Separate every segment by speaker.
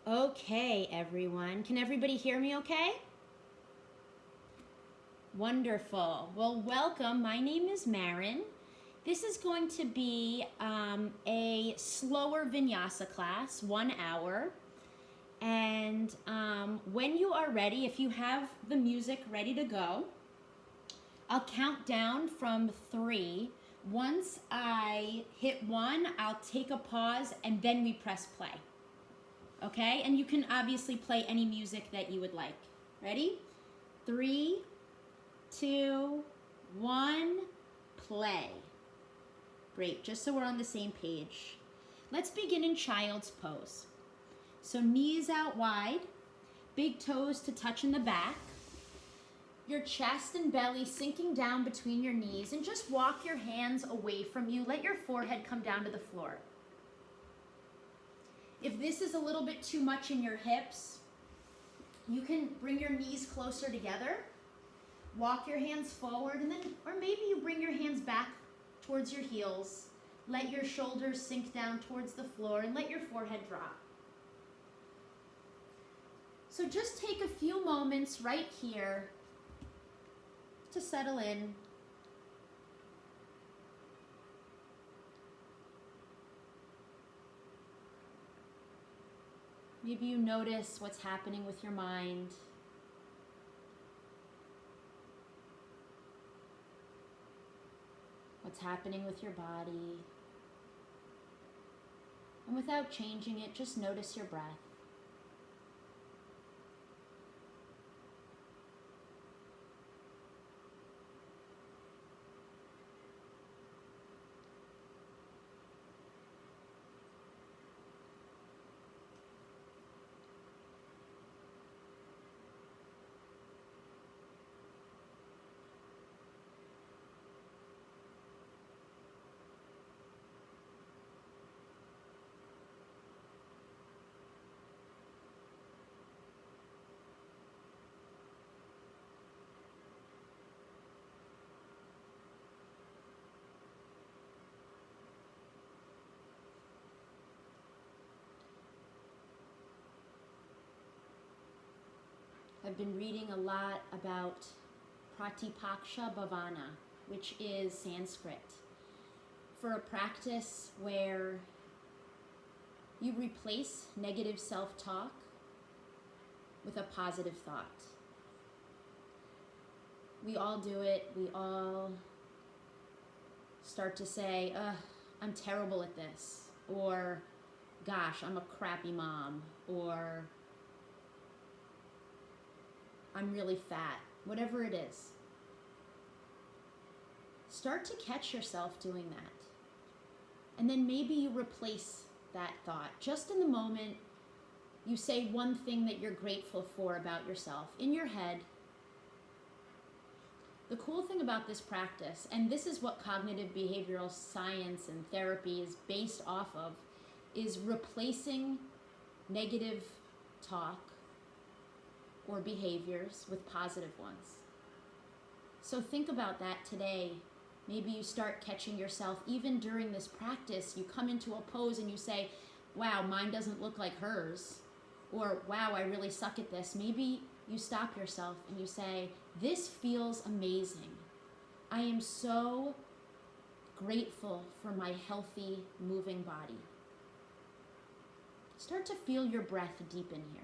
Speaker 1: Okay, everyone. Can everybody hear me okay? Wonderful. Well, welcome. My name is Maren. This is going to be a slower vinyasa class, 1 hour. And when you are ready, if you have the music ready to go, I'll count down from 3. Once I hit 1, I'll take a pause and then we press play. Okay? And you can obviously play any music that you would like. Ready? 3, 2, 1, play. Great, just so we're on the same page. Let's begin in child's pose. So knees out wide, big toes to touch in the back, your chest and belly sinking down between your knees, and just walk your hands away from you. Let your forehead come down to the floor. If this is a little bit too much in your hips, you can bring your knees closer together. Walk your hands forward, and then, or maybe you bring your hands back towards your heels. Let your shoulders sink down towards the floor and let your forehead drop. So just take a few moments right here to settle in. Maybe you notice what's happening with your mind. What's happening with your body. And without changing it, just notice your breath. I've been reading a lot about Pratipaksha Bhavana, which is Sanskrit, for a practice where you replace negative self-talk with a positive thought. We all do it. We all start to say, I'm terrible at this, or gosh, I'm a crappy mom, or I'm really fat, whatever it is. Start to catch yourself doing that. And then maybe you replace that thought. Just in the moment, you say one thing that you're grateful for about yourself in your head. The cool thing about this practice, and this is what cognitive behavioral science and therapy is based off of, is replacing negative talk or behaviors with positive ones. So think about that today. Maybe you start catching yourself, even during this practice, you come into a pose and you say, wow, mine doesn't look like hers, or wow, I really suck at this. Maybe you stop yourself and you say, this feels amazing. I am so grateful for my healthy, moving body. Start to feel your breath deepen here.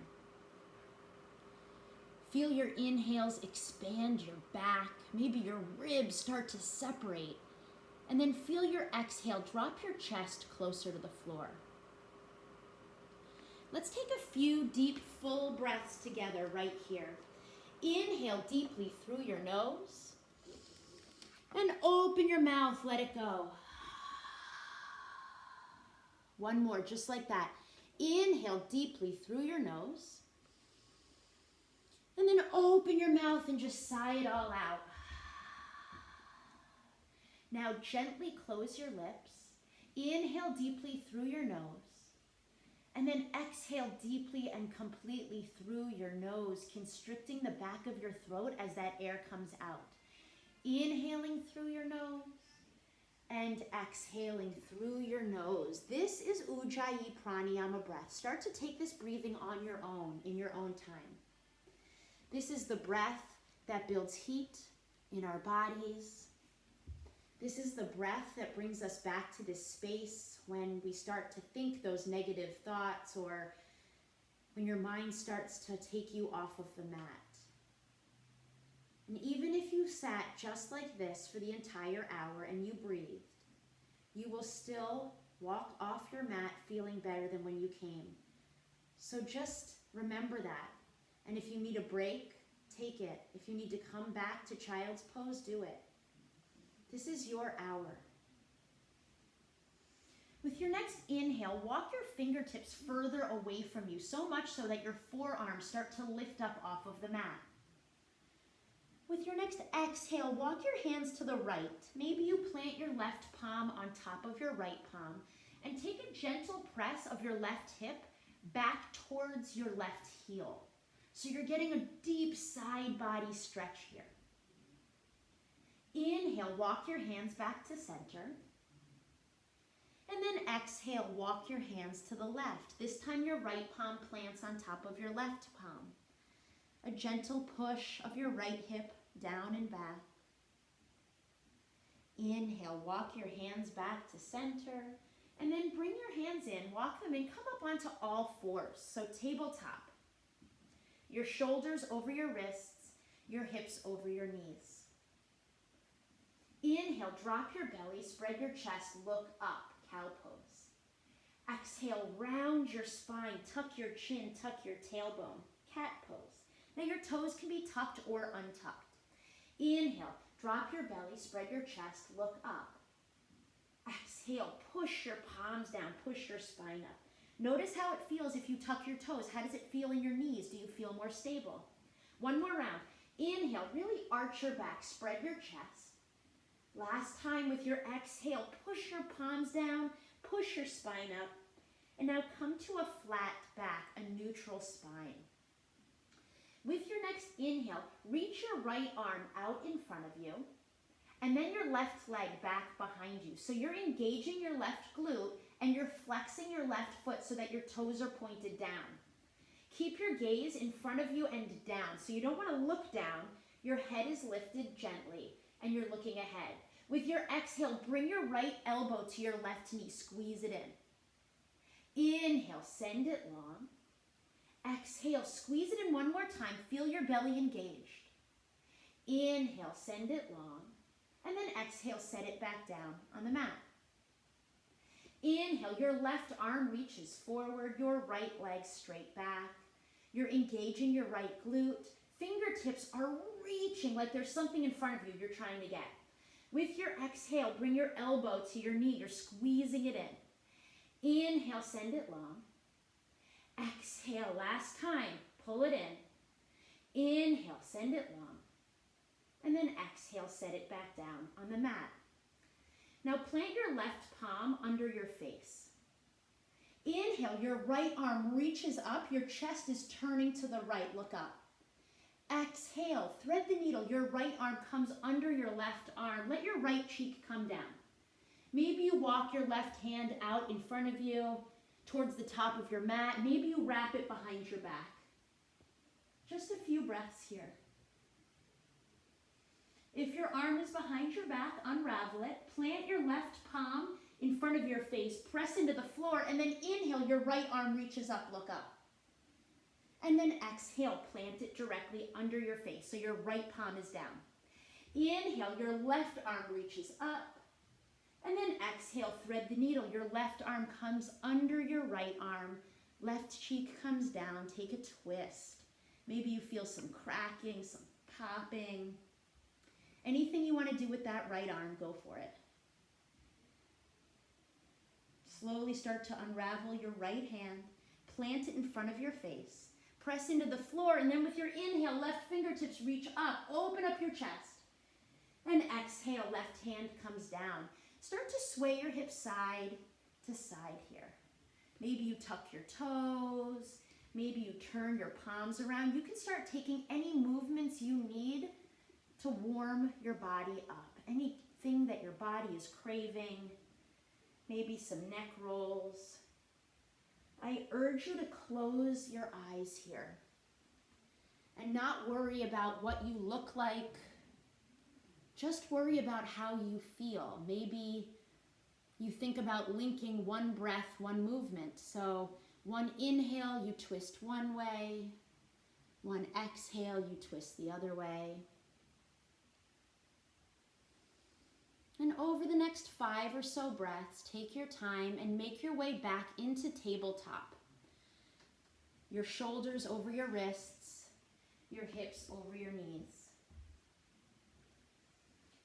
Speaker 1: Feel your inhales expand your back. Maybe your ribs start to separate. And then feel your exhale. Drop your chest closer to the floor. Let's take a few deep, full breaths together right here. Inhale deeply through your nose. And open your mouth, let it go. One more, just like that. Inhale deeply through your nose. And then open your mouth and just sigh it all out. Now gently close your lips. Inhale deeply through your nose. And then exhale deeply and completely through your nose, constricting the back of your throat as that air comes out. Inhaling through your nose And exhaling through your nose. This is Ujjayi Pranayama breath. Start to take this breathing on your own, in your own time. This is the breath that builds heat in our bodies. This is the breath that brings us back to this space when we start to think those negative thoughts, or when your mind starts to take you off of the mat. And even if you sat just like this for the entire hour and you breathed, you will still walk off your mat feeling better than when you came. So just remember that. And if you need a break, take it. If you need to come back to child's pose, do it. This is your hour. With your next inhale, walk your fingertips further away from you, so much so that your forearms start to lift up off of the mat. With your next exhale, walk your hands to the right. Maybe you plant your left palm on top of your right palm and take a gentle press of your left hip back towards your left heel. So you're getting a deep side body stretch here. Inhale, walk your hands back to center. And then exhale, walk your hands to the left. This time your right palm plants on top of your left palm. A gentle push of your right hip down and back. Inhale, walk your hands back to center. And then bring your hands in, walk them in, come up onto all fours. So tabletop. Your shoulders over your wrists, your hips over your knees. Inhale, drop your belly, spread your chest, look up, cow pose. Exhale, round your spine, tuck your chin, tuck your tailbone, cat pose. Now your toes can be tucked or untucked. Inhale, drop your belly, spread your chest, look up. Exhale, push your palms down, push your spine up. Notice how it feels if you tuck your toes. How does it feel in your knees? Do you feel more stable? One more round. Inhale, really arch your back, spread your chest. Last time with your exhale, push your palms down, push your spine up. And now come to a flat back, a neutral spine. With your next inhale, reach your right arm out in front of you, and then your left leg back behind you. So you're engaging your left glute, and you're flexing your left foot so that your toes are pointed down. Keep your gaze in front of you and down. So you don't want to look down. Your head is lifted gently, and you're looking ahead. With your exhale, bring your right elbow to your left knee. Squeeze it in. Inhale, send it long. Exhale, squeeze it in one more time. Feel your belly engaged. Inhale, send it long. And then exhale, set it back down on the mat. Inhale, your left arm reaches forward, your right leg straight back. You're engaging your right glute. Fingertips are reaching like there's something in front of you you're trying to get. With your exhale, bring your elbow to your knee. You're squeezing it in. Inhale, send it long. Exhale, last time, pull it in. Inhale, send it long. And then exhale, set it back down on the mat. Now plant your left palm under your face. Inhale, your right arm reaches up, your chest is turning to the right, look up. Exhale, thread the needle, your right arm comes under your left arm. Let your right cheek come down. Maybe you walk your left hand out in front of you towards the top of your mat. Maybe you wrap it behind your back. Just a few breaths here. If your arm is behind your back, unravel it. Plant your left palm in front of your face. Press into the floor, and then inhale, your right arm reaches up, look up. And then exhale, plant it directly under your face, so your right palm is down. Inhale, your left arm reaches up. And then exhale, thread the needle. Your left arm comes under your right arm. Left cheek comes down. Take a twist. Maybe you feel some cracking, some popping. Anything you want to do with that right arm, go for it. Slowly start to unravel your right hand. Plant it in front of your face. Press into the floor, and then with your inhale, left fingertips reach up. Open up your chest. And exhale, left hand comes down. Start to sway your hips side to side here. Maybe you tuck your toes. Maybe you turn your palms around. You can start taking any movements you need to warm your body up. Any thing that your body is craving, maybe some neck rolls. I urge you to close your eyes here and not worry about what you look like. Just worry about how you feel. Maybe you think about linking one breath, one movement. So one inhale, you twist one way. One exhale, you twist the other way. And over the next 5 or so breaths, take your time and make your way back into tabletop. Your shoulders over your wrists, your hips over your knees.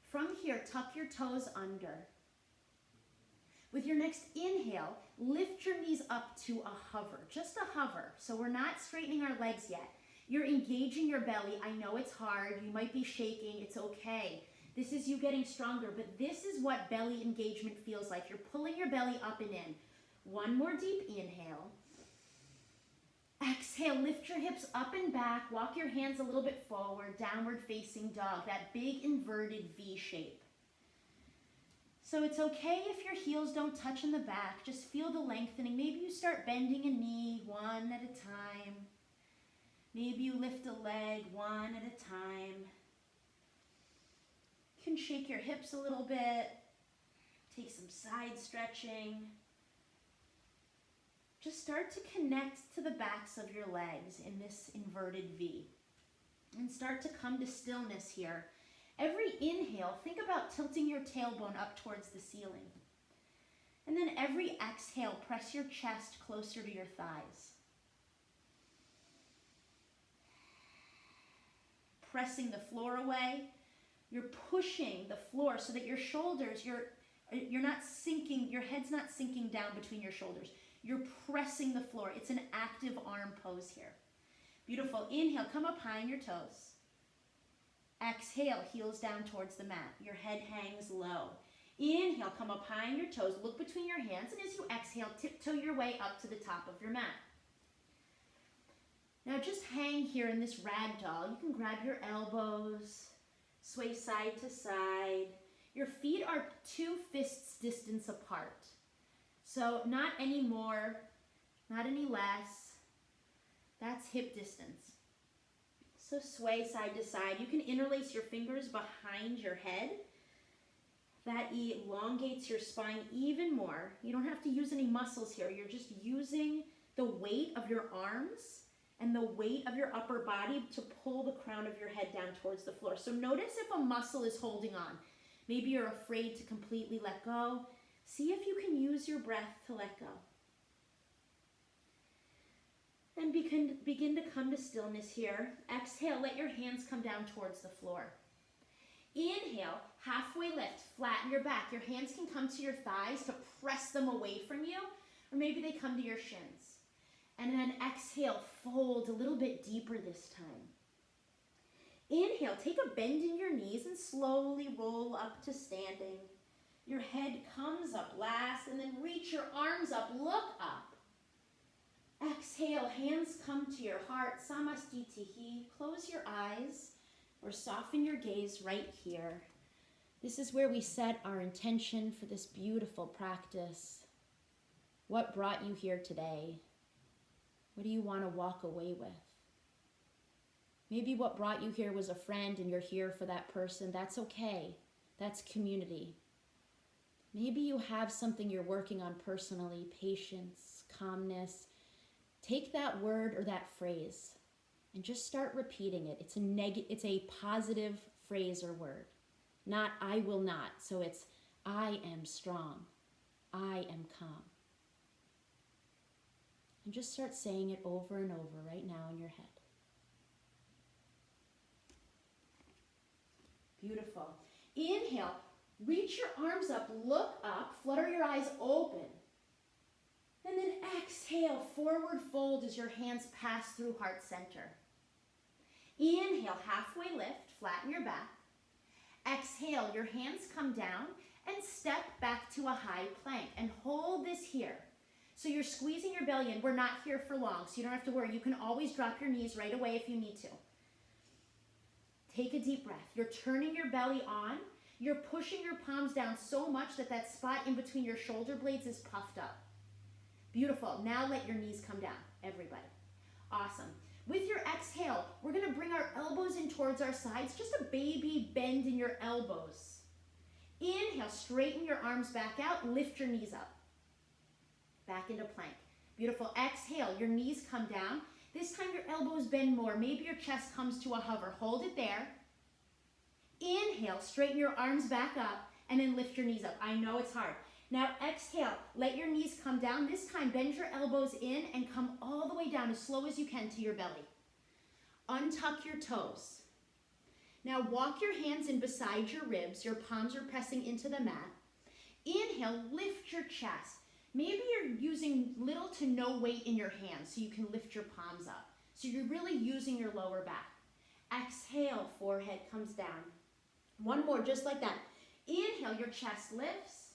Speaker 1: From here, tuck your toes under. With your next inhale, lift your knees up to a hover, just a hover. So we're not straightening our legs yet. You're engaging your belly. I know it's hard. You might be shaking. It's okay. This is you getting stronger, but this is what belly engagement feels like. You're pulling your belly up and in. One more deep inhale. Exhale, lift your hips up and back. Walk your hands a little bit forward, downward facing dog, that big inverted V shape. So it's okay if your heels don't touch in the back. Just feel the lengthening. Maybe you start bending a knee one at a time. Maybe you lift a leg one at a time. You can shake your hips a little bit. Take some side stretching. Just start to connect to the backs of your legs in this inverted V. And start to come to stillness here. Every inhale, think about tilting your tailbone up towards the ceiling. And then every exhale, press your chest closer to your thighs. Pressing the floor away, you're pushing the floor so that your shoulders, you're not sinking, your head's not sinking down between your shoulders. You're pressing the floor. It's an active arm pose here. Beautiful. Inhale, come up high on your toes. Exhale, heels down towards the mat. Your head hangs low. Inhale, come up high on your toes. Look between your hands, and as you exhale, tiptoe your way up to the top of your mat. Now just hang here in this ragdoll. You can grab your elbows, sway side to side. Your feet are 2 fists distance apart. So not any more, not any less. That's hip distance. So sway side to side. You can interlace your fingers behind your head. That elongates your spine even more. You don't have to use any muscles here. You're just using the weight of your arms and the weight of your upper body to pull the crown of your head down towards the floor. So notice if a muscle is holding on. Maybe you're afraid to completely let go. See if you can use your breath to let go. And begin to come to stillness here. Exhale, let your hands come down towards the floor. Inhale, halfway lift, flatten your back. Your hands can come to your thighs to press them away from you, or maybe they come to your shins. And then exhale, fold a little bit deeper this time. Inhale, take a bend in your knees and slowly roll up to standing. Your head comes up last, and then reach your arms up, look up. Exhale, hands come to your heart, samastitihi. Close your eyes or soften your gaze right here. This is where we set our intention for this beautiful practice. What brought you here today? What do you want to walk away with? Maybe what brought you here was a friend and you're here for that person. That's okay. That's community. Maybe you have something you're working on personally, patience, calmness. Take that word or that phrase and just start repeating it. It's a positive phrase or word, not I will not. So it's I am strong. I am calm. And just start saying it over and over right now in your head. Beautiful. Inhale, reach your arms up, look up, flutter your eyes open. And then exhale, forward fold as your hands pass through heart center. Inhale, halfway lift, flatten your back. Exhale, your hands come down and step back to a high plank and hold this here. So you're squeezing your belly in. We're not here for long, so you don't have to worry. You can always drop your knees right away if you need to. Take a deep breath. You're turning your belly on. You're pushing your palms down so much that that spot in between your shoulder blades is puffed up. Beautiful. Now let your knees come down, everybody. Awesome. With your exhale, we're going to bring our elbows in towards our sides, just a baby bend in your elbows. Inhale, straighten your arms back out, lift your knees up. Back into plank. Beautiful. Exhale, your knees come down. This time your elbows bend more. Maybe your chest comes to a hover. Hold it there. Inhale, straighten your arms back up, and then lift your knees up. I know it's hard. Now exhale, let your knees come down. This time bend your elbows in and come all the way down as slow as you can to your belly. Untuck your toes. Now walk your hands in beside your ribs. Your palms are pressing into the mat. Inhale, lift your chest. Maybe you're using little to no weight in your hands so you can lift your palms up. So you're really using your lower back. Exhale, forehead comes down. One more, just like that. Inhale, your chest lifts.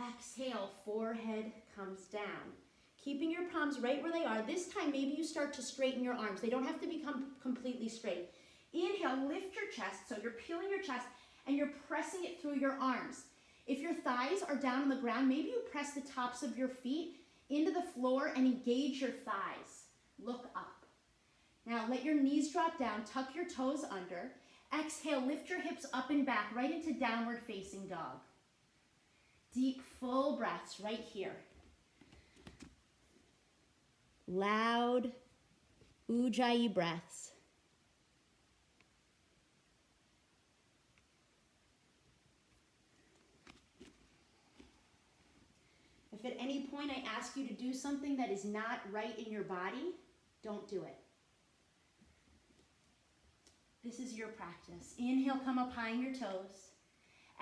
Speaker 1: Exhale, forehead comes down. Keeping your palms right where they are. This time, maybe you start to straighten your arms. They don't have to become completely straight. Inhale, lift your chest. So you're peeling your chest and you're pressing it through your arms. If your thighs are down on the ground, maybe you press the tops of your feet into the floor and engage your thighs. Look up. Now let your knees drop down. Tuck your toes under. Exhale, lift your hips up and back right into downward facing dog. Deep, full breaths right here. Loud Ujjayi breaths. If at any point I ask you to do something that is not right in your body, don't do it. This is your practice. Inhale, come up high on your toes.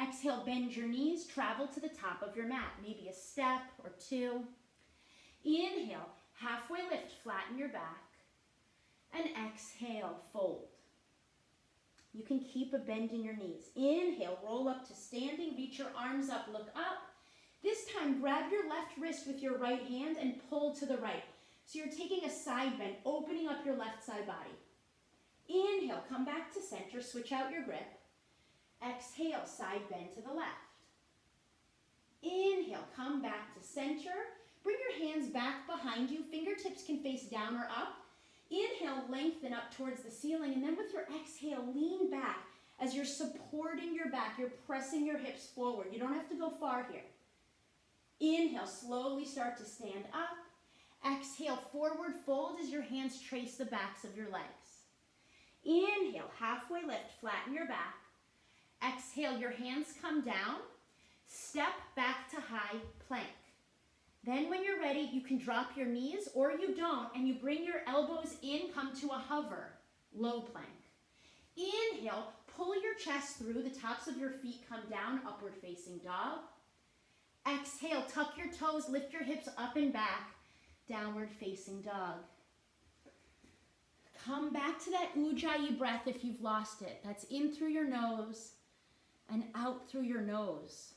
Speaker 1: Exhale, bend your knees, travel to the top of your mat, maybe a step or two. Inhale, halfway lift, flatten your back. And exhale, fold. You can keep a bend in your knees. Inhale, roll up to standing, reach your arms up, look up. This time, grab your left wrist with your right hand and pull to the right. So you're taking a side bend, opening up your left side body. Inhale, come back to center, switch out your grip. Exhale, side bend to the left. Inhale, come back to center. Bring your hands back behind you. Fingertips can face down or up. Inhale, lengthen up towards the ceiling. And then with your exhale, lean back. As you're supporting your back, you're pressing your hips forward. You don't have to go far here. Inhale, slowly start to stand up. Exhale, forward fold as your hands trace the backs of your legs. Inhale, halfway lift, flatten your back. Exhale, your hands come down. Step back to high plank. Then when you're ready, you can drop your knees or you don't, and you bring your elbows in, come to a hover, low plank. Inhale, pull your chest through, the tops of your feet come down, upward facing dog. Exhale, tuck your toes, lift your hips up and back, downward facing dog. Come back to that Ujjayi breath if you've lost it. That's in through your nose and out through your nose.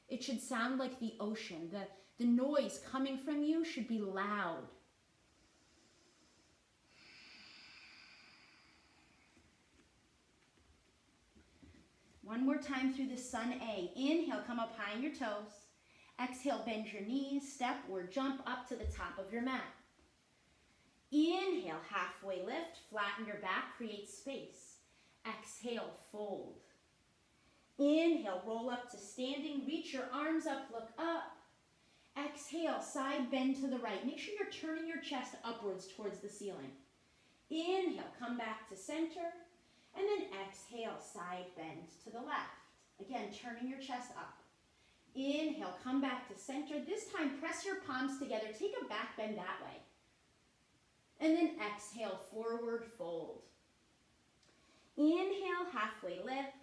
Speaker 1: It should sound like the ocean. The noise coming from you should be loud. One more time through the sun A. Inhale, come up high on your toes. Exhale, bend your knees, step or jump up to the top of your mat. Inhale, halfway lift, flatten your back, create space. Exhale, fold. Inhale, roll up to standing, reach your arms up, look up. Exhale, side bend to the right. Make sure you're turning your chest upwards towards the ceiling. Inhale, come back to center. And then exhale, side bend to the left. Again, turning your chest up. Inhale, come back to center. This time, press your palms together. Take a back bend that way. And then exhale, forward fold. Inhale, halfway lift.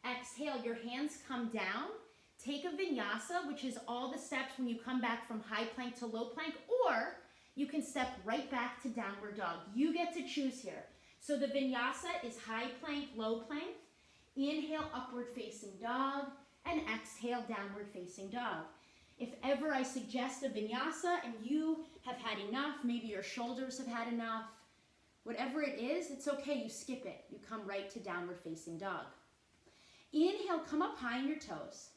Speaker 1: Exhale, your hands come down. Take a vinyasa, which is all the steps when you come back from high plank to low plank, or you can step right back to downward dog. You get to choose here. So the vinyasa is high plank, low plank. Inhale, upward facing dog, and exhale, downward facing dog. If ever I suggest a vinyasa and you have had enough, maybe your shoulders have had enough, whatever it is, it's okay, you skip it. You come right to downward facing dog. Inhale, come up high on your toes.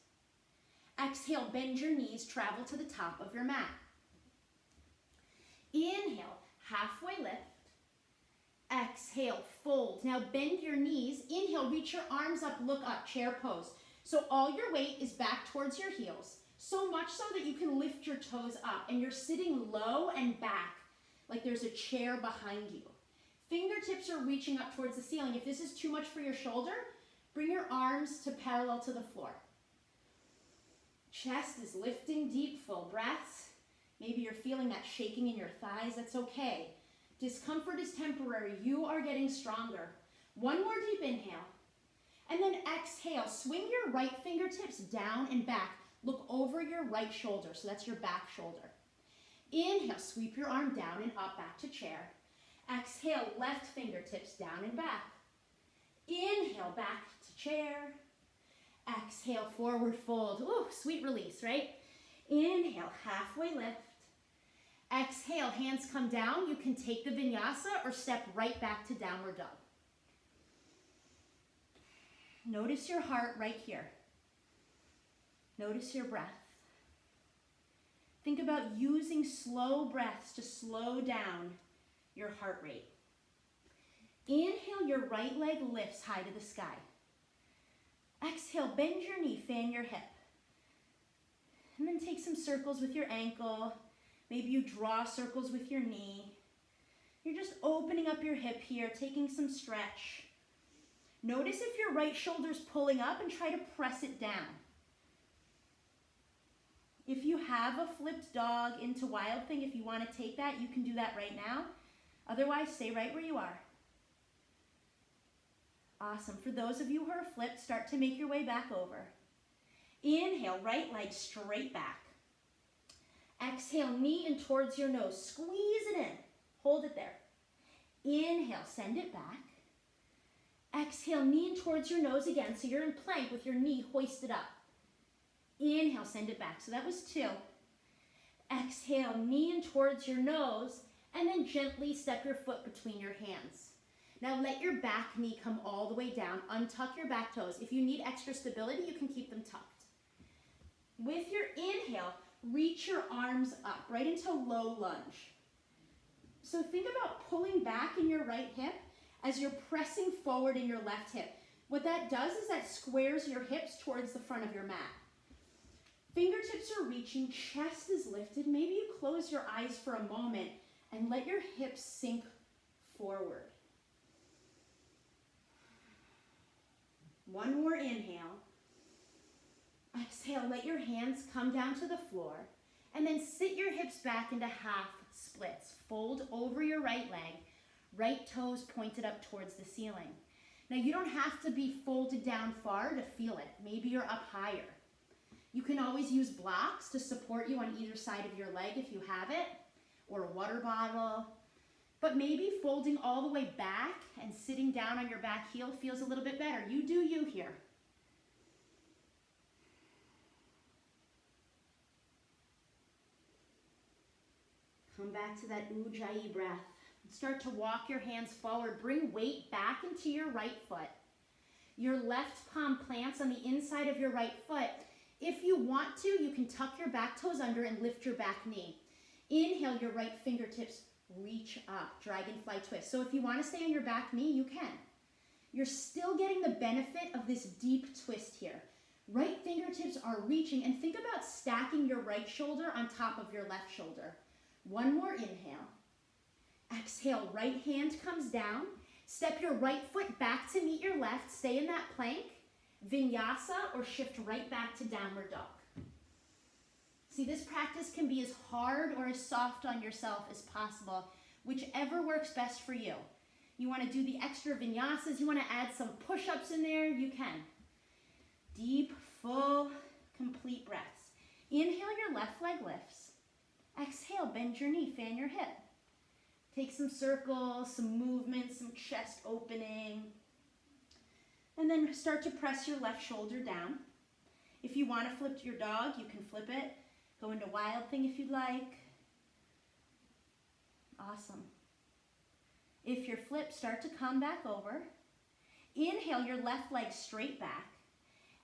Speaker 1: Exhale, bend your knees, travel to the top of your mat. Inhale, halfway lift. Exhale, fold. Now bend your knees. Inhale, reach your arms up, look up, chair pose. So all your weight is back towards your heels, so much so that you can lift your toes up and you're sitting low and back like there's a chair behind you. Fingertips are reaching up towards the ceiling. If this is too much for your shoulder, bring your arms to parallel to the floor. Chest is lifting deep, full breaths. Maybe you're feeling that shaking in your thighs. That's okay. Discomfort is temporary. You are getting stronger. One more deep inhale. And then exhale. Swing your right fingertips down and back. Look over your right shoulder. So that's your back shoulder. Inhale. Sweep your arm down and up, back to chair. Exhale. Left fingertips down and back. Inhale. Back to chair. Exhale. Forward fold. Ooh, sweet release, right? Inhale. Halfway lift. Exhale, hands come down. You can take the vinyasa or step right back to downward dog. Notice your heart right here. Notice your breath. Think about using slow breaths to slow down your heart rate. Inhale, your right leg lifts high to the sky. Exhale, bend your knee, fan your hip. And then take some circles with your ankle. Maybe you draw circles with your knee. You're just opening up your hip here, taking some stretch. Notice if your right shoulder's pulling up and try to press it down. If you have a flipped dog into wild thing, if you want to take that, you can do that right now. Otherwise, stay right where you are. Awesome. For those of you who are flipped, start to make your way back over. Inhale, right leg straight back. Exhale, knee in towards your nose. Squeeze it in. Hold it there. Inhale, send it back. Exhale, knee in towards your nose again. So you're in plank with your knee hoisted up. Inhale, send it back. So that was 2. Exhale, knee in towards your nose, and then gently step your foot between your hands. Now let your back knee come all the way down. Untuck your back toes. If you need extra stability, you can keep them tucked. With your inhale, reach your arms up right into low lunge. So think about pulling back in your right hip as you're pressing forward in your left hip. What that does is that squares your hips towards the front of your mat. Fingertips are reaching, chest is lifted. Maybe you close your eyes for a moment and let your hips sink forward. One more inhale. Exhale, let your hands come down to the floor, and then sit your hips back into half splits. Fold over your right leg, right toes pointed up towards the ceiling. Now you don't have to be folded down far to feel it. Maybe you're up higher. You can always use blocks to support you on either side of your leg if you have it, or a water bottle. But maybe folding all the way back and sitting down on your back heel feels a little bit better. You do you here. Come back to that Ujjayi breath. Start to walk your hands forward. Bring weight back into your right foot. Your left palm plants on the inside of your right foot. If you want to, you can tuck your back toes under and lift your back knee. Inhale, your right fingertips reach up, dragonfly twist. So if you want to stay on your back knee, you can. You're still getting the benefit of this deep twist here. Right fingertips are reaching, and think about stacking your right shoulder on top of your left shoulder. One more inhale. Exhale, right hand comes down. Step your right foot back to meet your left. Stay in that plank, vinyasa, or shift right back to downward dog. See, this practice can be as hard or as soft on yourself as possible, whichever works best for you. You want to do the extra vinyasas, you want to add some push-ups in there, you can. Deep, full, complete breaths. Inhale, your left leg lifts. Exhale, bend your knee, fan your hip. Take some circles, some movement, some chest opening. And then start to press your left shoulder down. If you want to flip to your dog, you can flip it. Go into wild thing if you'd like. Awesome. If you're flipped, start to come back over. Inhale your left leg straight back.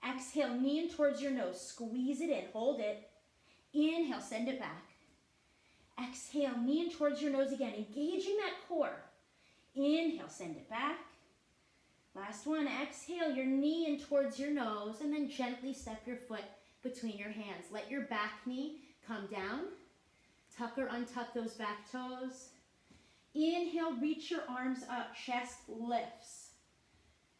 Speaker 1: Exhale, knee in towards your nose. Squeeze it in, hold it. Inhale, send it back. Exhale, knee in towards your nose again, engaging that core. Inhale, send it back. Last one, exhale, your knee in towards your nose, and then gently step your foot between your hands. Let your back knee come down. Tuck or untuck those back toes. Inhale, reach your arms up, chest lifts.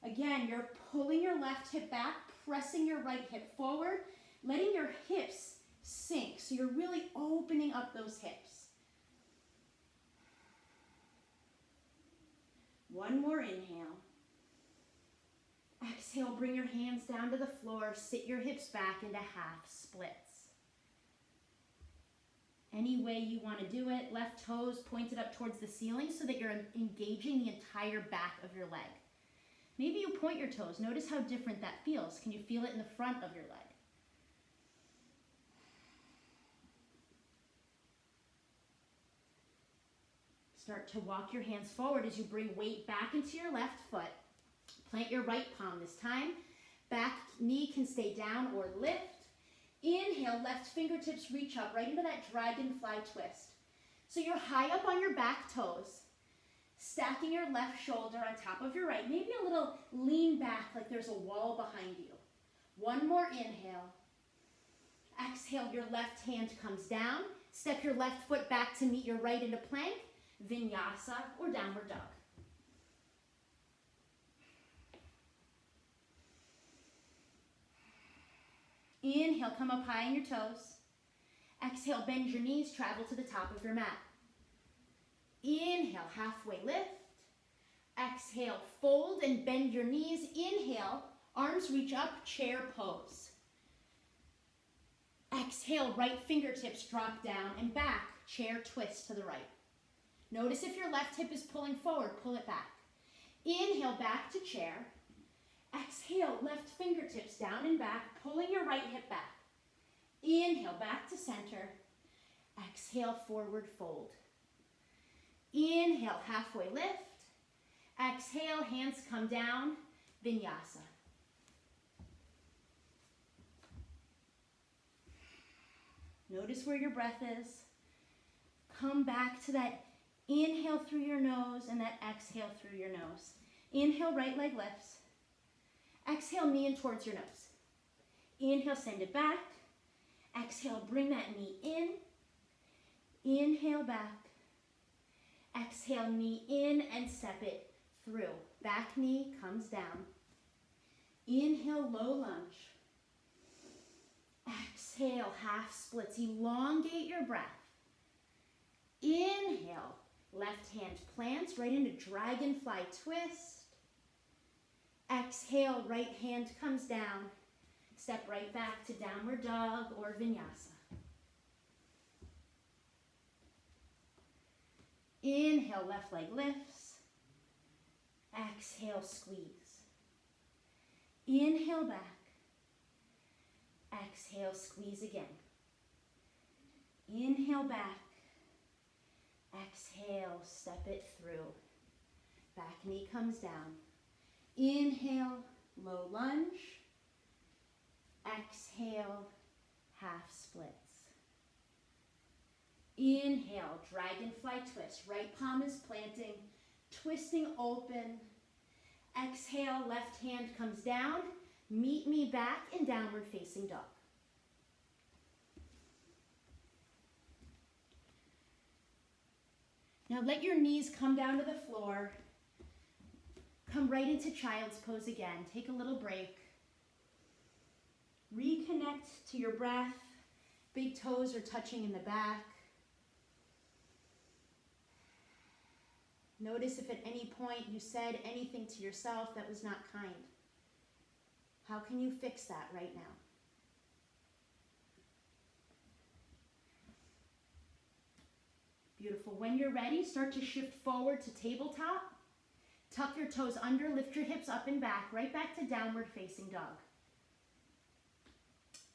Speaker 1: Again, you're pulling your left hip back, pressing your right hip forward, letting your hips sink. So you're really opening up those hips. One more inhale. Exhale, bring your hands down to the floor. Sit your hips back into half splits. Any way you want to do it, left toes pointed up towards the ceiling so that you're engaging the entire back of your leg. Maybe you point your toes. Notice how different that feels. Can you feel it in the front of your leg? Start to walk your hands forward as you bring weight back into your left foot. Plant your right palm this time. Back knee can stay down or lift. Inhale, left fingertips reach up right into that dragonfly twist. So you're high up on your back toes, stacking your left shoulder on top of your right. Maybe a little lean back like there's a wall behind you. One more inhale. Exhale, your left hand comes down. Step your left foot back to meet your right into plank, vinyasa, or downward dog. Inhale, come up high on your toes. Exhale, bend your knees, travel to the top of your mat. Inhale, halfway lift. Exhale, fold and bend your knees. Inhale, arms reach up, chair pose. Exhale, right fingertips drop down and back, chair twist to the right. Notice if your left hip is pulling forward, pull it back. Inhale, back to chair. Exhale, left fingertips down and back, pulling your right hip back. Inhale, back to center. Exhale, forward fold. Inhale, halfway lift. Exhale, hands come down, vinyasa. Notice where your breath is. Come back to that inhale through your nose and that exhale through your nose. Inhale, right leg lifts. Exhale, knee in towards your nose. Inhale, send it back. Exhale, bring that knee in. Inhale, back. Exhale, knee in and step it through. Back knee comes down. Inhale, low lunge. Exhale, half splits. Elongate your breath. Inhale, left hand plants right into dragonfly twist. Exhale, right hand comes down. Step right back to downward dog or vinyasa. Inhale, left leg lifts. Exhale, squeeze. Inhale, back. Exhale, squeeze again. Inhale, back. Exhale, step it through. Back knee comes down. Inhale, low lunge. Exhale, half splits. Inhale, dragonfly twist. Right palm is planting, twisting open. Exhale, left hand comes down. Meet me back in downward facing dog. Now let your knees come down to the floor. Come right into child's pose again. Take a little break. Reconnect to your breath. Big toes are touching in the back. Notice if at any point you said anything to yourself that was not kind. How can you fix that right now? Beautiful. When you're ready, start to shift forward to tabletop. Tuck your toes under, lift your hips up and back, right back to downward facing dog.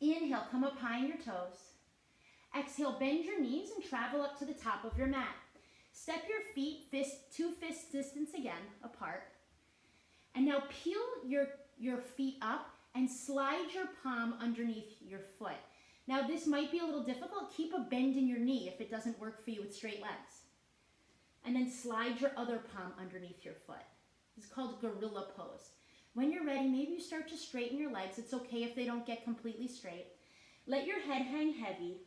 Speaker 1: Inhale, come up high on your toes. Exhale, bend your knees and travel up to the top of your mat. Step your feet two fist distance again apart. And now peel your feet up and slide your palm underneath your foot. Now this might be a little difficult. Keep a bend in your knee if it doesn't work for you with straight legs. And then slide your other palm underneath your foot. It's called gorilla pose. When you're ready, maybe you start to straighten your legs. It's okay if they don't get completely straight. Let your head hang heavy.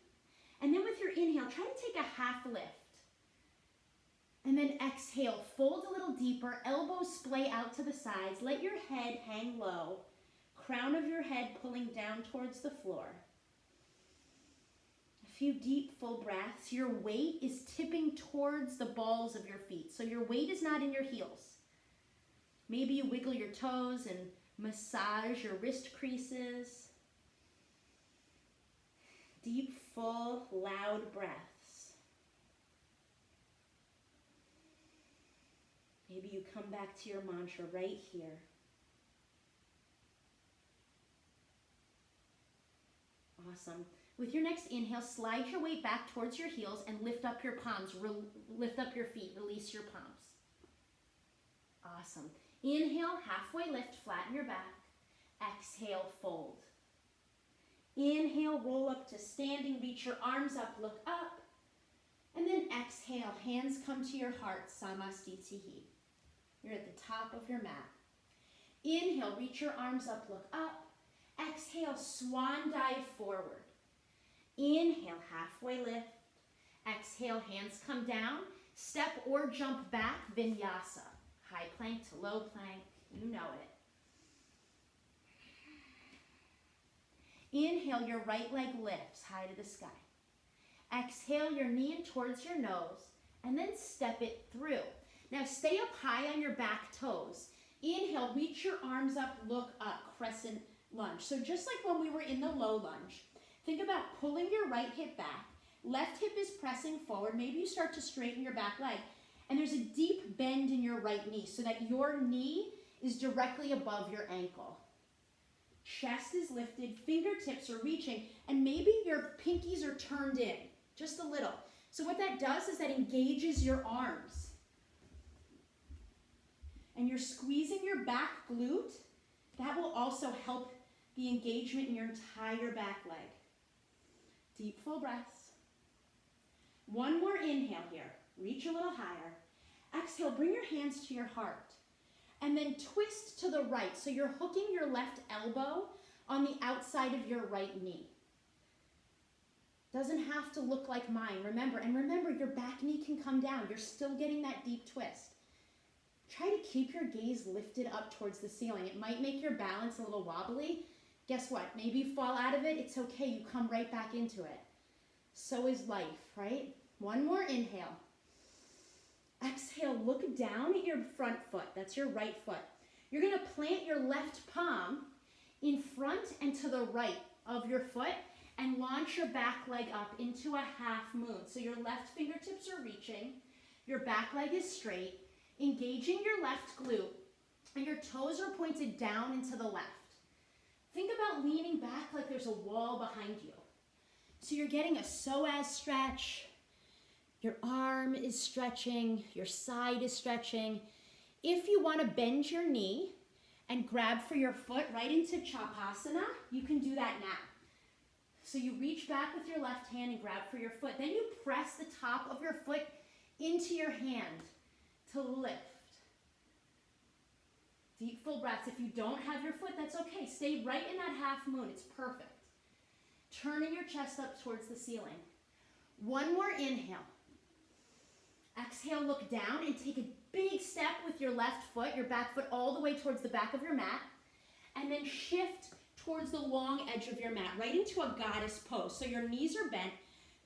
Speaker 1: And then with your inhale, try to take a half lift. And then exhale, fold a little deeper, elbows splay out to the sides. Let your head hang low, crown of your head pulling down towards the floor. A few deep, full breaths. Your weight is tipping towards the balls of your feet. So your weight is not in your heels. Maybe you wiggle your toes and massage your wrist creases. Deep, full, loud breaths. Maybe you come back to your mantra right here. Awesome. With your next inhale, slide your weight back towards your heels and lift up your palms. Lift up your feet. Release your palms. Awesome. Inhale, halfway lift, flatten your back. Exhale, fold. Inhale, roll up to standing, reach your arms up, look up. And then exhale, hands come to your heart, Samastitihi. You're at the top of your mat. Inhale, reach your arms up, look up. Exhale, swan dive forward. Inhale, halfway lift. Exhale, hands come down. Step or jump back, Vinyasa. High plank to low plank, you know it. Inhale, your right leg lifts high to the sky. Exhale, your knee in towards your nose, and then step it through. Now stay up high on your back toes. Inhale, reach your arms up, look up, crescent lunge. So just like when we were in the low lunge, think about pulling your right hip back. Left hip is pressing forward. Maybe you start to straighten your back leg. And there's a deep bend in your right knee so that your knee is directly above your ankle. Chest is lifted, fingertips are reaching, and maybe your pinkies are turned in, just a little. So what that does is that engages your arms. And you're squeezing your back glute. That will also help the engagement in your entire back leg. Deep, full breaths. One more inhale here. Reach a little higher. Exhale, bring your hands to your heart. And then twist to the right. So you're hooking your left elbow on the outside of your right knee. Doesn't have to look like mine, remember. And remember, your back knee can come down. You're still getting that deep twist. Try to keep your gaze lifted up towards the ceiling. It might make your balance a little wobbly. Guess what? Maybe you fall out of it. It's okay. You come right back into it. So is life, right? One more inhale. Exhale, look down at your front foot. That's your right foot. You're going to plant your left palm in front and to the right of your foot and launch your back leg up into a half moon. So your left fingertips are reaching, your back leg is straight, engaging your left glute, and your toes are pointed down and to the left. Think about leaning back like there's a wall behind you. So you're getting a psoas stretch. Your arm is stretching, your side is stretching. If you want to bend your knee and grab for your foot right into Chapasana, you can do that now. So you reach back with your left hand and grab for your foot. Then you press the top of your foot into your hand to lift. Deep, full breaths. If you don't have your foot, that's okay. Stay right in that half moon. It's perfect. Turning your chest up towards the ceiling. One more inhale. Exhale, look down and take a big step with your left foot, your back foot all the way towards the back of your mat. And then shift towards the long edge of your mat, right into a goddess pose. So your knees are bent,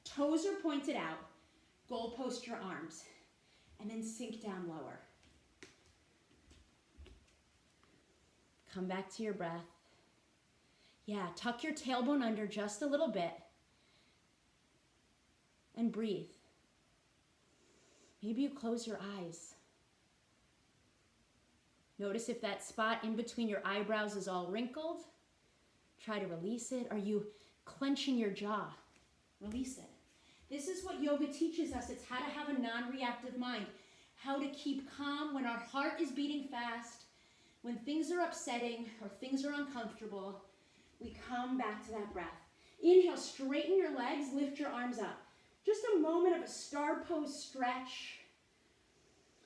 Speaker 1: toes are pointed out, goalpost your arms, and then sink down lower. Come back to your breath. Yeah, tuck your tailbone under just a little bit and breathe. Maybe you close your eyes. Notice if that spot in between your eyebrows is all wrinkled. Try to release it. Are you clenching your jaw? Release it. This is what yoga teaches us. It's how to have a non-reactive mind. How to keep calm when our heart is beating fast. When things are upsetting or things are uncomfortable, we come back to that breath. Inhale, straighten your legs, lift your arms up. Just a moment of a star pose stretch.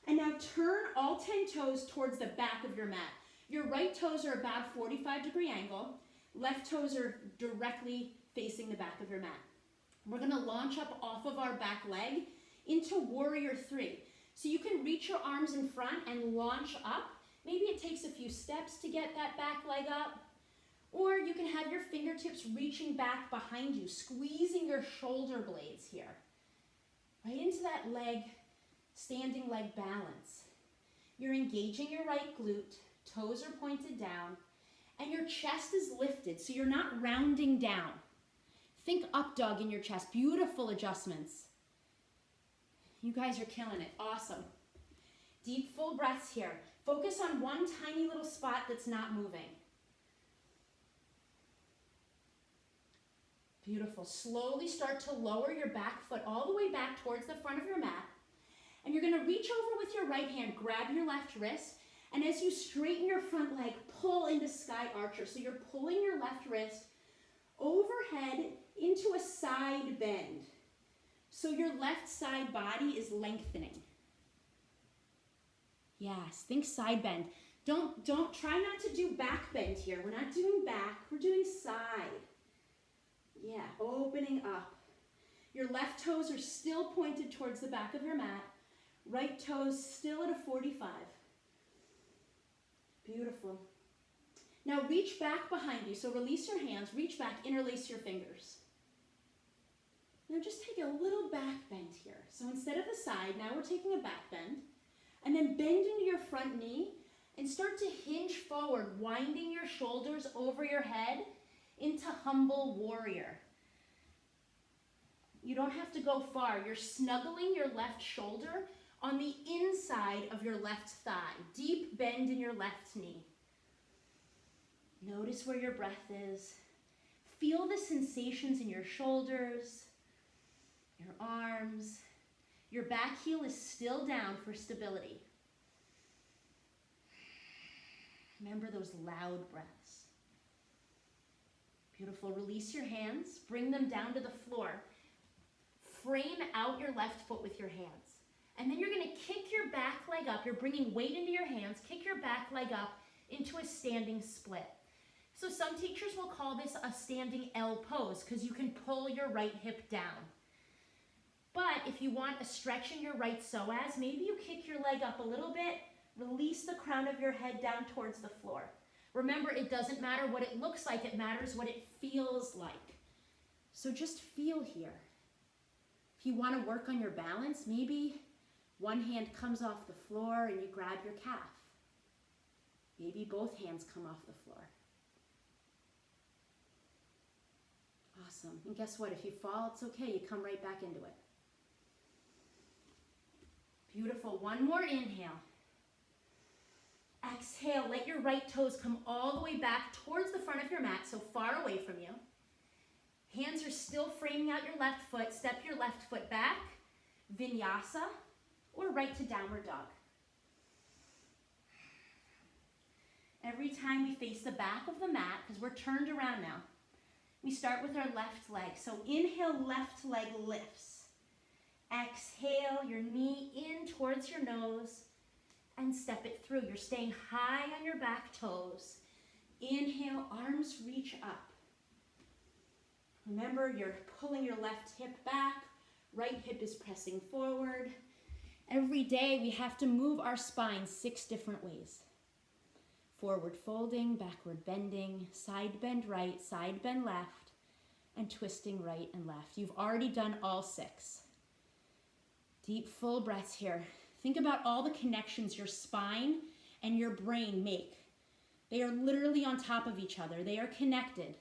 Speaker 1: And now turn all 10 toes towards the back of your mat. Your right toes are about 45-degree angle. Left toes are directly facing the back of your mat. We're gonna launch up off of our back leg into Warrior 3. So you can reach your arms in front and launch up. Maybe it takes a few steps to get that back leg up. Or you can have your fingertips reaching back behind you, squeezing your shoulder blades here. Right into that leg, standing leg balance. You're engaging your right glute, toes are pointed down, and your chest is lifted, so you're not rounding down. Think up dog in your chest. Beautiful adjustments. You guys are killing it. Awesome. Deep, full breaths here. Focus on one tiny little spot that's not moving. Beautiful. Slowly start to lower your back foot all the way back towards the front of your mat. And you're going to reach over with your right hand, grab your left wrist, and as you straighten your front leg, pull into Sky Archer. So you're pulling your left wrist overhead into a side bend. So your left side body is lengthening. Yes, think side bend. Don't try not to do back bend here. We're not doing back, we're doing side. Yeah, opening up. Your left toes are still pointed towards the back of your mat. Right toes still at a 45. Beautiful. Now reach back behind you. So release your hands, reach back, interlace your fingers. Now just take a little back bend here. So instead of the side, now we're taking a back bend. And then bend into your front knee and start to hinge forward, winding your shoulders over your head into humble warrior. You don't have to go far. You're snuggling your left shoulder on the inside of your left thigh. Deep bend in your left knee. Notice where your breath is. Feel the sensations in your shoulders, your arms. Your back heel is still down for stability. Remember those loud breaths. Beautiful. Release your hands. Bring them down to the floor. Frame out your left foot with your hands. And then you're going to kick your back leg up. You're bringing weight into your hands. Kick your back leg up into a standing split. So some teachers will call this a standing L pose because you can pull your right hip down. But if you want a stretch in your right psoas, maybe you kick your leg up a little bit, release the crown of your head down towards the floor. Remember, it doesn't matter what it looks like, it matters what it feels like. So just feel here. If you want to work on your balance, maybe one hand comes off the floor and you grab your calf. Maybe both hands come off the floor. Awesome. And guess what? If you fall, it's okay. You come right back into it. Beautiful. One more inhale. Exhale. Let your right toes come all the way back towards the front of your mat, so far away from you. Hands are still framing out your left foot. Step your left foot back. Vinyasa or right to downward dog. Every time we face the back of the mat, because we're turned around now, we start with our left leg. So inhale, left leg lifts. Exhale, your knee in towards your nose and step it through. You're staying high on your back toes. Inhale, arms reach up. Remember, you're pulling your left hip back. Right hip is pressing forward. Every day we have to move our spine 6 different ways. Forward folding, backward bending, side bend right, side bend left, and twisting right and left. You've already done all 6. Deep, full breaths here. Think about all the connections your spine and your brain make. They are literally on top of each other. They are connected.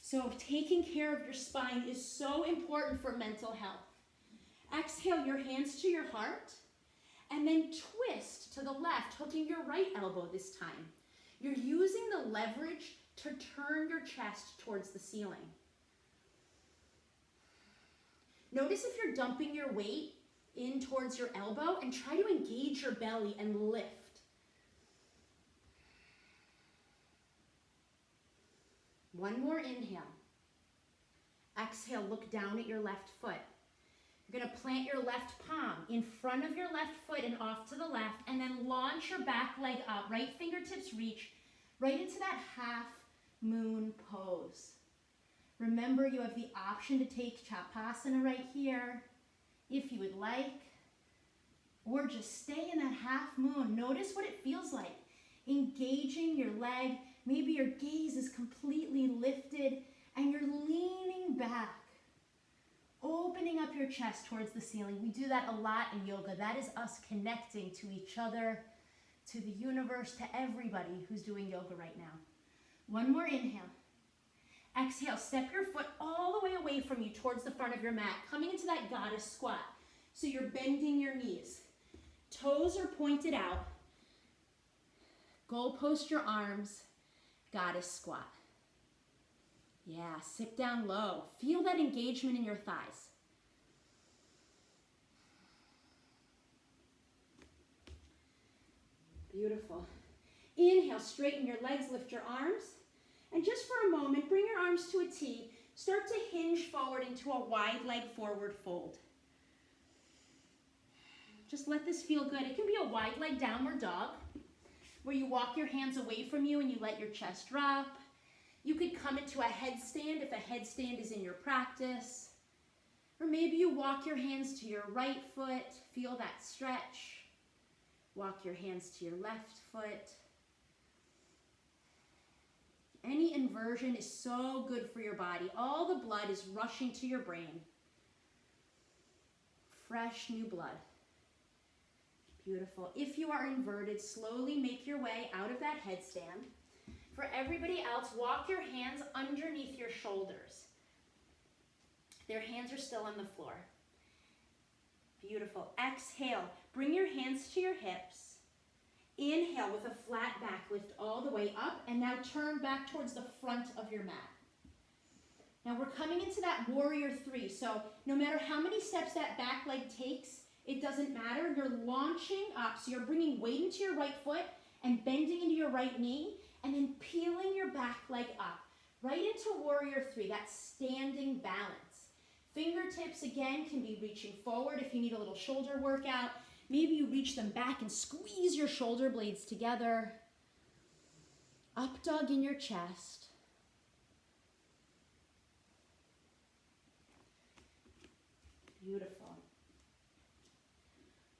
Speaker 1: So taking care of your spine is so important for mental health. Exhale your hands to your heart and then twist to the left, hooking your right elbow this time. You're using the leverage to turn your chest towards the ceiling. Notice if you're dumping your weight in towards your elbow and try to engage your belly and lift. One more inhale. Exhale, look down at your left foot. You're going to plant your left palm in front of your left foot and off to the left, and then launch your back leg up. Right fingertips reach right into that half moon pose. Remember, you have the option to take Chapasana right here if you would like, or just stay in that half moon. Notice what it feels like. Engaging your leg. Maybe your gaze is completely lifted and you're leaning back, opening up your chest towards the ceiling. We do that a lot in yoga. That is us connecting to each other, to the universe, to everybody who's doing yoga right now. One more inhale. Exhale, step your foot all the way away from you towards the front of your mat, coming into that goddess squat. So you're bending your knees. Toes are pointed out. Goalpost your arms, goddess squat. Yeah, sit down low. Feel that engagement in your thighs. Beautiful. Inhale, straighten your legs, lift your arms. And just for a moment, bring your arms to a T. Start to hinge forward into a wide leg forward fold. Just let this feel good. It can be a wide leg downward dog, where you walk your hands away from you and you let your chest drop. You could come into a headstand if a headstand is in your practice. Or maybe you walk your hands to your right foot, feel that stretch. Walk your hands to your left foot. Any inversion is so good for your body. All the blood is rushing to your brain. Fresh new blood. Beautiful. If you are inverted, slowly make your way out of that headstand. For everybody else, walk your hands underneath your shoulders. Their hands are still on the floor. Beautiful. Exhale. Bring your hands to your hips. Inhale with a flat back. Lift all the way up. And now turn back towards the front of your mat. Now we're coming into that warrior three. So no matter how many steps that back leg takes, it doesn't matter. You're launching up. So you're bringing weight into your right foot and bending into your right knee. And then peeling your back leg up. Right into warrior three. That standing balance. Fingertips, again, can be reaching forward if you need a little shoulder workout. Maybe you reach them back and squeeze your shoulder blades together. Up dog in your chest. Beautiful.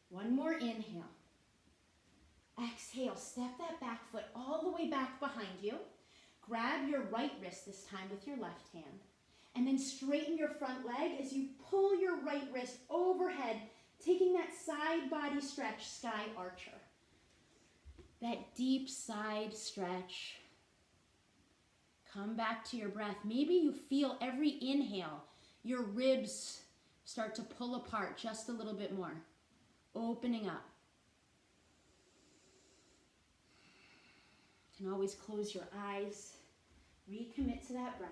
Speaker 1: One more inhale. Exhale, step that back foot all the way back behind you. Grab your right wrist this time with your left hand. And then straighten your front leg as you pull your right wrist overhead, taking that side body stretch, sky archer. That deep side stretch. Come back to your breath. Maybe you feel every inhale, your ribs start to pull apart just a little bit more. Opening up. You can always close your eyes. Recommit to that breath.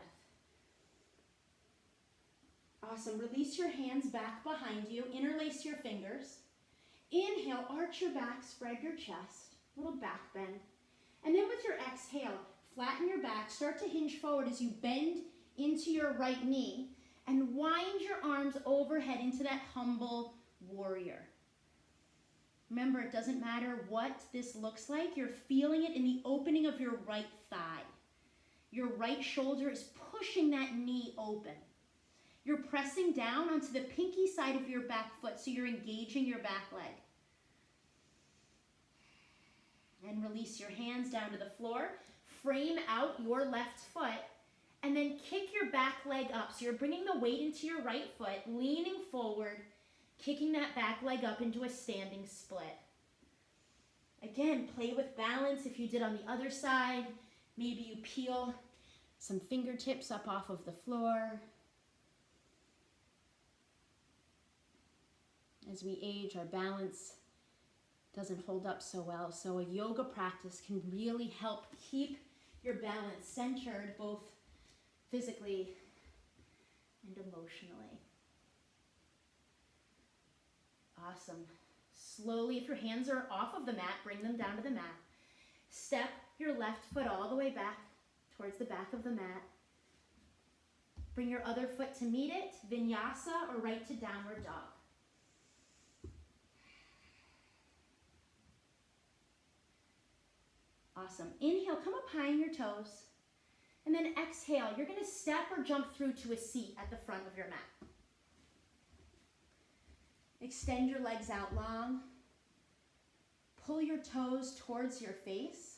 Speaker 1: Awesome. Release your hands back behind you. Interlace your fingers. Inhale, arch your back, spread your chest. Little back bend. And then with your exhale, flatten your back. Start to hinge forward as you bend into your right knee and wind your arms overhead into that humble warrior. Remember, it doesn't matter what this looks like. You're feeling it in the opening of your right thigh. Your right shoulder is pushing that knee open. You're pressing down onto the pinky side of your back foot, so you're engaging your back leg. And release your hands down to the floor. Frame out your left foot, and then kick your back leg up. So you're bringing the weight into your right foot, leaning forward, kicking that back leg up into a standing split. Again, play with balance if you did on the other side. Maybe you peel some fingertips up off of the floor. As we age, our balance doesn't hold up so well. So a yoga practice can really help keep your balance centered, both physically and emotionally. Awesome. Slowly, if your hands are off of the mat, bring them down to the mat. Step your left foot all the way back towards the back of the mat. Bring your other foot to meet it, Vinyasa, or right to downward dog. Awesome. Inhale, come up high on your toes. And then exhale, you're going to step or jump through to a seat at the front of your mat. Extend your legs out long. Pull your toes towards your face.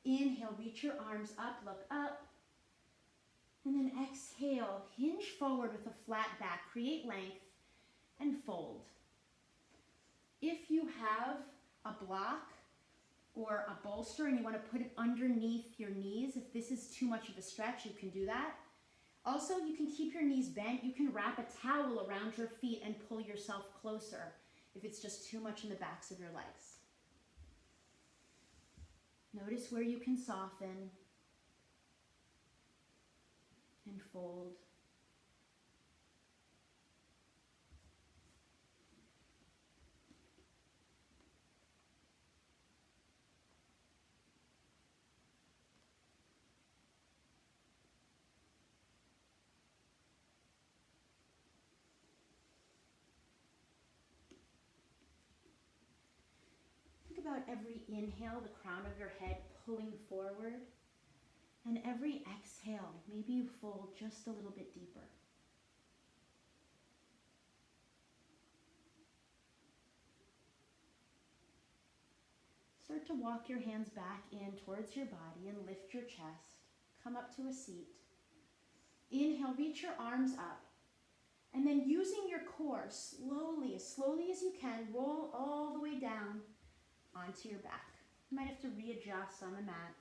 Speaker 1: Inhale, reach your arms up, look up. And then exhale, hinge forward with a flat back, create length, and fold. If you have a block or a bolster and you want to put it underneath your knees, if this is too much of a stretch, you can do that. Also, you can keep your knees bent. You can wrap a towel around your feet and pull yourself closer if it's just too much in the backs of your legs. Notice where you can soften and fold. About every inhale, the crown of your head pulling forward, and every exhale, maybe you fold just a little bit deeper. Start to walk your hands back in towards your body and lift your chest. Come up to a seat. Inhale, reach your arms up. And then using your core, slowly as you can, roll all the way down onto your back. You might have to readjust on the mat.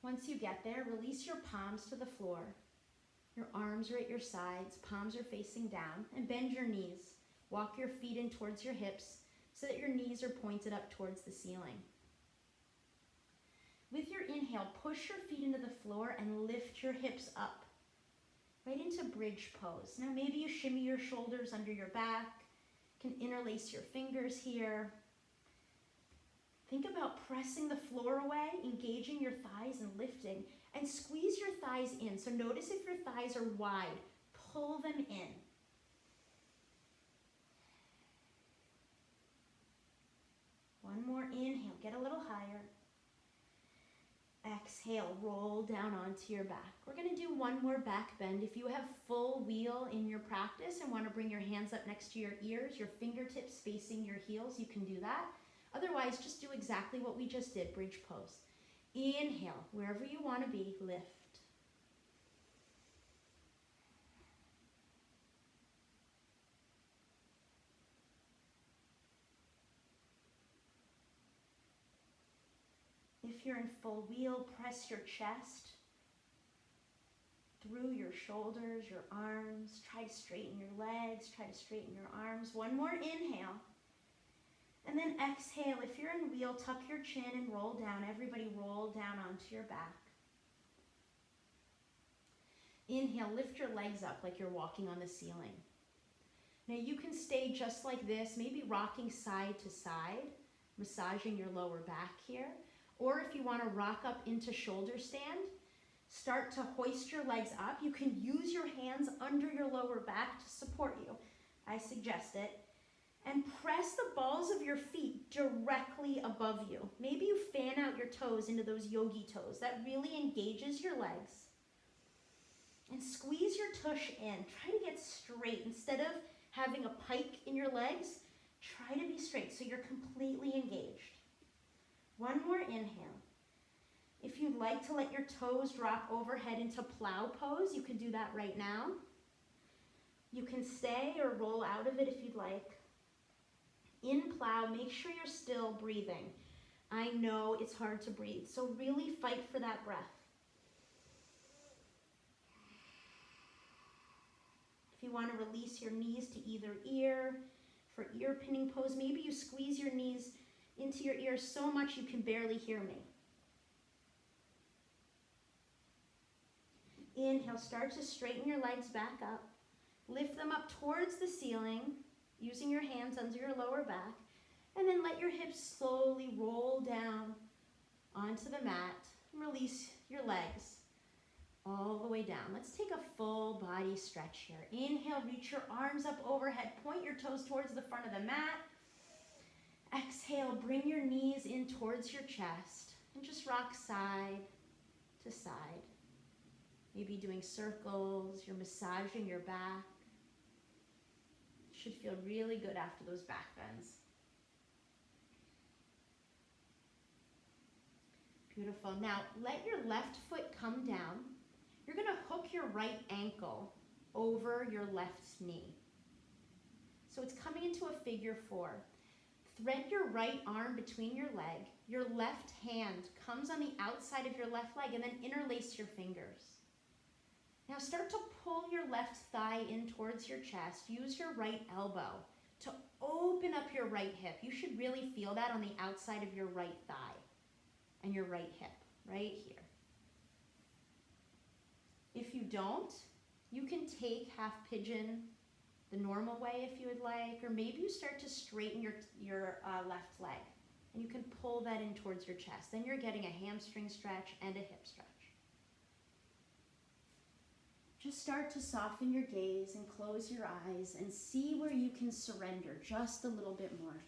Speaker 1: Once you get there, release your palms to the floor. Your arms are at your sides, palms are facing down, and bend your knees. Walk your feet in towards your hips so that your knees are pointed up towards the ceiling. With your inhale, push your feet into the floor and lift your hips up. Right into bridge pose. Now maybe you shimmy your shoulders under your back, can interlace your fingers here. Think about pressing the floor away, engaging your thighs and lifting, and squeeze your thighs in. So notice if your thighs are wide, pull them in. One more inhale, get a little higher. Exhale, roll down onto your back. We're going to do one more back bend. If you have full wheel in your practice and want to bring your hands up next to your ears, your fingertips facing your heels, you can do that. Otherwise, just do exactly what we just did, bridge pose. Inhale, wherever you want to be, lift. If you're in full wheel, press your chest through your shoulders, your arms. Try to straighten your legs, try to straighten your arms. One more inhale. And then exhale. If you're in wheel, tuck your chin and roll down. Everybody roll down onto your back. Inhale, lift your legs up like you're walking on the ceiling. Now you can stay just like this, maybe rocking side to side, massaging your lower back here. Or if you want to rock up into shoulder stand, start to hoist your legs up. You can use your hands under your lower back to support you. I suggest it. And press the balls of your feet directly above you. Maybe you fan out your toes into those yogi toes. That really engages your legs. And squeeze your tush in. Try to get straight. Instead of having a pike in your legs, try to be straight so you're completely engaged. One more inhale. If you'd like to let your toes drop overhead into plow pose, you can do that right now. You can stay or roll out of it if you'd like. In plow, make sure you're still breathing. I know it's hard to breathe, so really fight for that breath. If you want to release your knees to either ear, for ear pinning pose, maybe you squeeze your knees into your ears so much you can barely hear me. Inhale, start to straighten your legs back up. Lift them up towards the ceiling, using your hands under your lower back. And then let your hips slowly roll down onto the mat and release your legs all the way down. Let's take a full body stretch here. Inhale, reach your arms up overhead. Point your toes towards the front of the mat. Exhale, bring your knees in towards your chest and just rock side to side. Maybe doing circles, you're massaging your back. Should feel really good after those back bends. Beautiful. Now, let your left foot come down. You're going to hook your right ankle over your left knee. So it's coming into a figure four. Thread your right arm between your leg. Your left hand comes on the outside of your left leg and then interlace your fingers. Now start to pull your left thigh in towards your chest. Use your right elbow to open up your right hip. You should really feel that on the outside of your right thigh and your right hip, right here. If you don't, you can take half pigeon the normal way if you would like, or maybe you start to straighten your left leg and you can pull that in towards your chest. Then you're getting a hamstring stretch and a hip stretch. Just start to soften your gaze and close your eyes and see where you can surrender just a little bit more.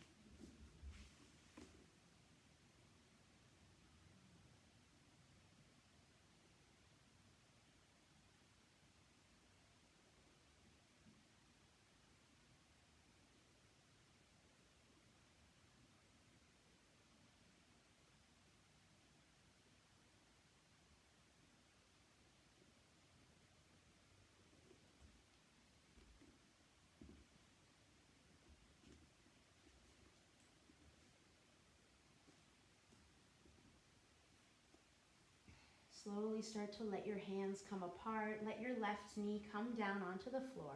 Speaker 1: Slowly start to let your hands come apart. Let your left knee come down onto the floor.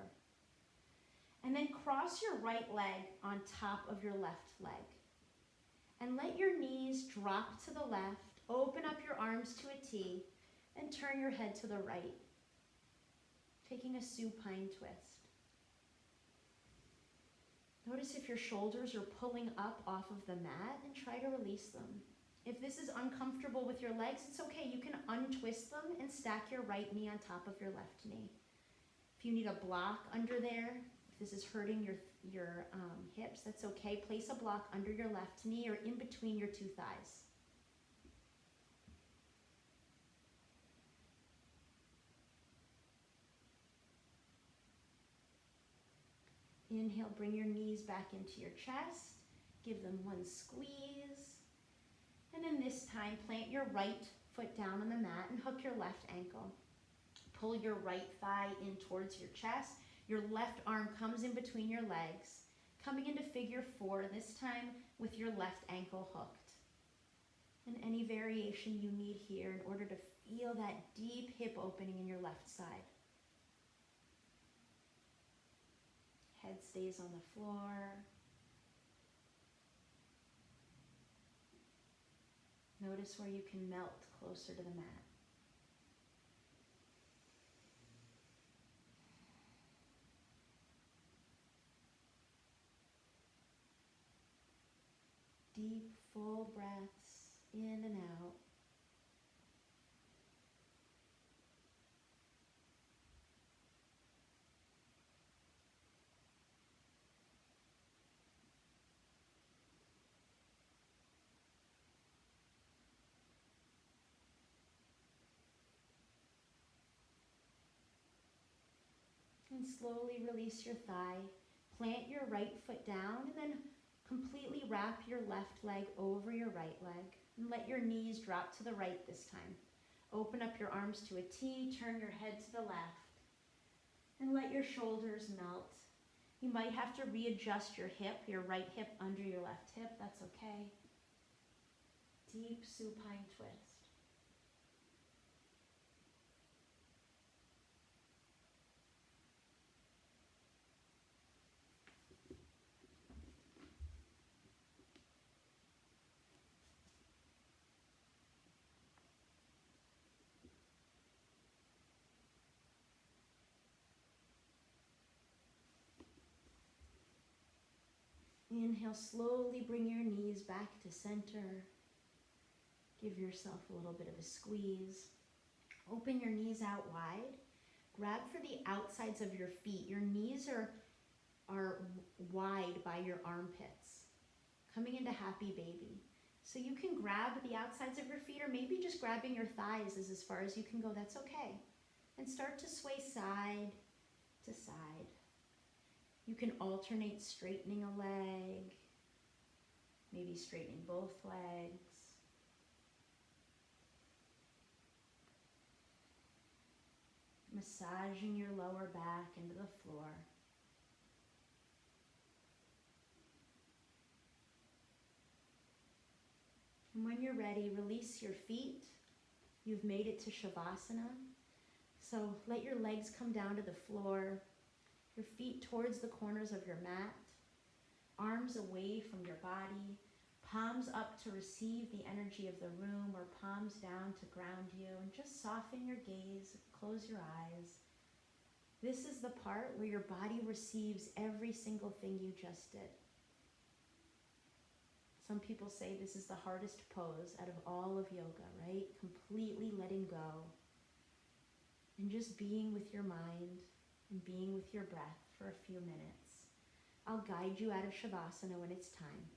Speaker 1: And then cross your right leg on top of your left leg. And let your knees drop to the left. Open up your arms to a T and turn your head to the right. Taking a supine twist. Notice if your shoulders are pulling up off of the mat and try to release them. If this is uncomfortable with your legs, it's okay. You can untwist them and stack your right knee on top of your left knee. If you need a block under there, if this is hurting your hips, that's okay. Place a block under your left knee or in between your two thighs. Inhale, bring your knees back into your chest. Give them one squeeze. And then this time, plant your right foot down on the mat and hook your left ankle. Pull your right thigh in towards your chest. Your left arm comes in between your legs, coming into figure four, this time with your left ankle hooked. And any variation you need here in order to feel that deep hip opening in your left side. Head stays on the floor. Notice where you can melt closer to the mat. Deep, full breaths in and out. And slowly release your thigh. Plant your right foot down and then completely wrap your left leg over your right leg. And let your knees drop to the right this time. Open up your arms to a T, turn your head to the left. And let your shoulders melt. You might have to readjust your hip, your right hip under your left hip. That's okay. Deep supine twist. Inhale, slowly bring your knees back to center. Give yourself a little bit of a squeeze. Open your knees out wide. Grab for the outsides of your feet. Your knees are wide by your armpits. Coming into happy baby. So you can grab the outsides of your feet, or maybe just grabbing your thighs is as far as you can go. That's okay. And start to sway side to side. You can alternate straightening a leg, maybe straightening both legs. Massaging your lower back into the floor. And when you're ready, release your feet. You've made it to Shavasana. So let your legs come down to the floor, your feet towards the corners of your mat, arms away from your body, palms up to receive the energy of the room, or palms down to ground you, and just soften your gaze, close your eyes. This is the part where your body receives every single thing you just did. Some people say this is the hardest pose out of all of yoga, right? Completely letting go and just being with your mind and being with your breath for a few minutes. I'll guide you out of Shavasana when it's time.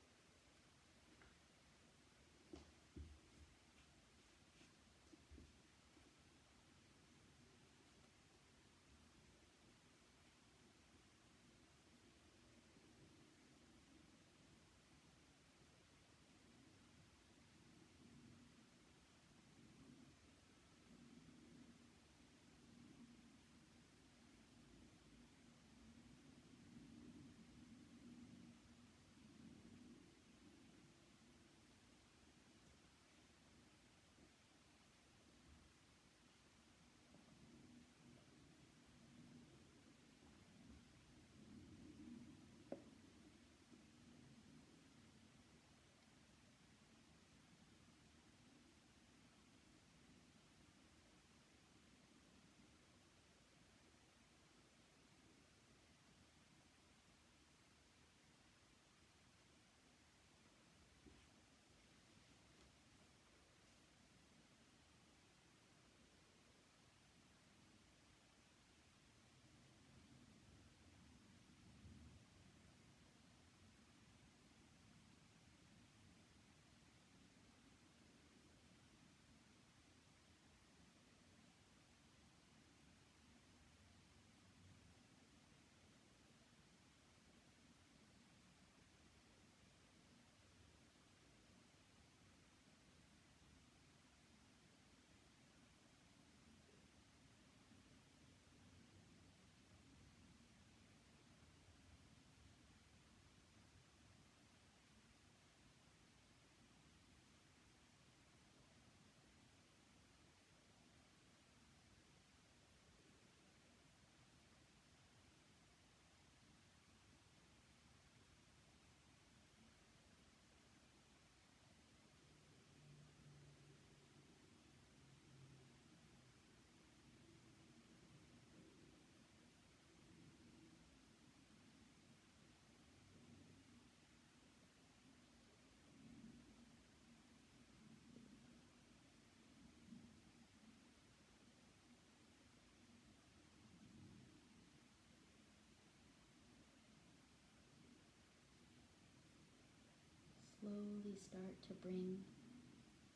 Speaker 1: Slowly start to bring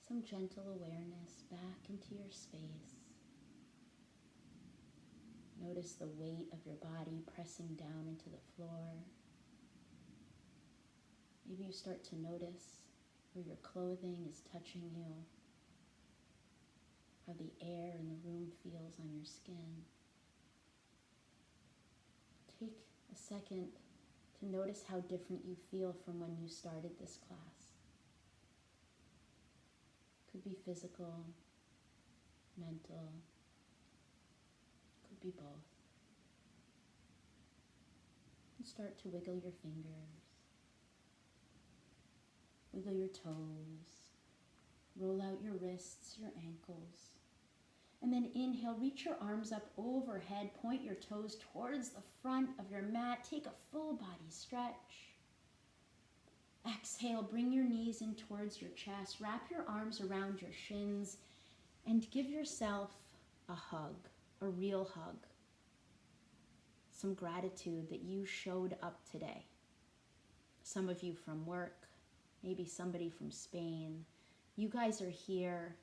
Speaker 1: some gentle awareness back into your space. Notice the weight of your body pressing down into the floor. Maybe you start to notice where your clothing is touching you, how the air in the room feels on your skin. Take a second to notice how different you feel from when you started this class. Could be physical, mental, could be both. And start to wiggle your fingers, wiggle your toes, roll out your wrists, your ankles. And then inhale, reach your arms up overhead, point your toes towards the front of your mat, take a full body stretch. Exhale, bring your knees in towards your chest. Wrap your arms around your shins and give yourself a hug, a real hug. Some gratitude that you showed up today. Some of you from work, maybe somebody from Spain. You guys are here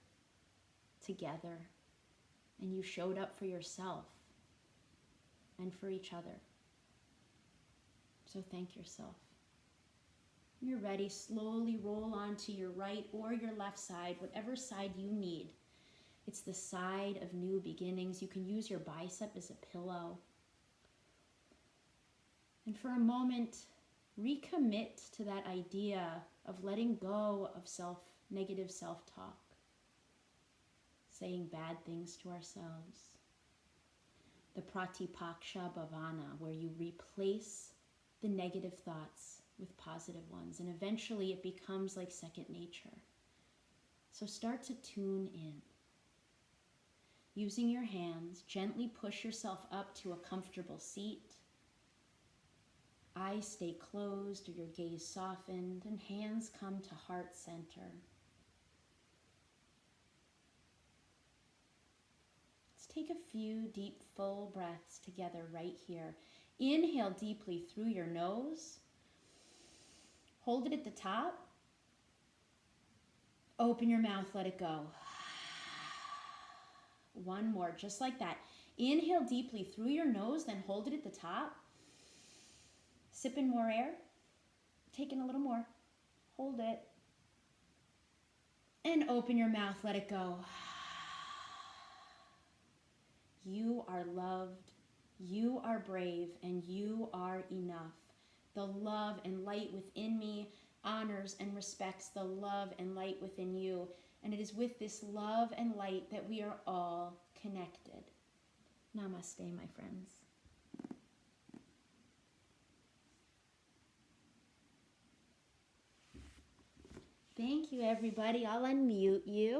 Speaker 1: together and you showed up for yourself and for each other. So thank yourself. When you're ready, slowly roll onto your right or your left side, whatever side you need. It's the side of new beginnings. You can use your bicep as a pillow. And for a moment, recommit to that idea of letting go of negative self-talk, saying bad things to ourselves. The Pratipaksha Bhavana, where you replace the negative thoughts with positive ones, and eventually it becomes like second nature. So start to tune in. Using your hands, gently push yourself up to a comfortable seat. Eyes stay closed or your gaze softened, and hands come to heart center. Let's take a few deep, full breaths together right here. Inhale deeply through your nose. Hold it at the top. Open your mouth, let it go. One more, just like that. Inhale deeply through your nose, then hold it at the top. Sip in more air. Take in a little more. Hold it. And open your mouth, let it go. You are loved, you are brave, and you are enough. The love and light within me honors and respects the love and light within you. And it is with this love and light that we are all connected. Namaste, my friends. Thank you, everybody. I'll unmute you.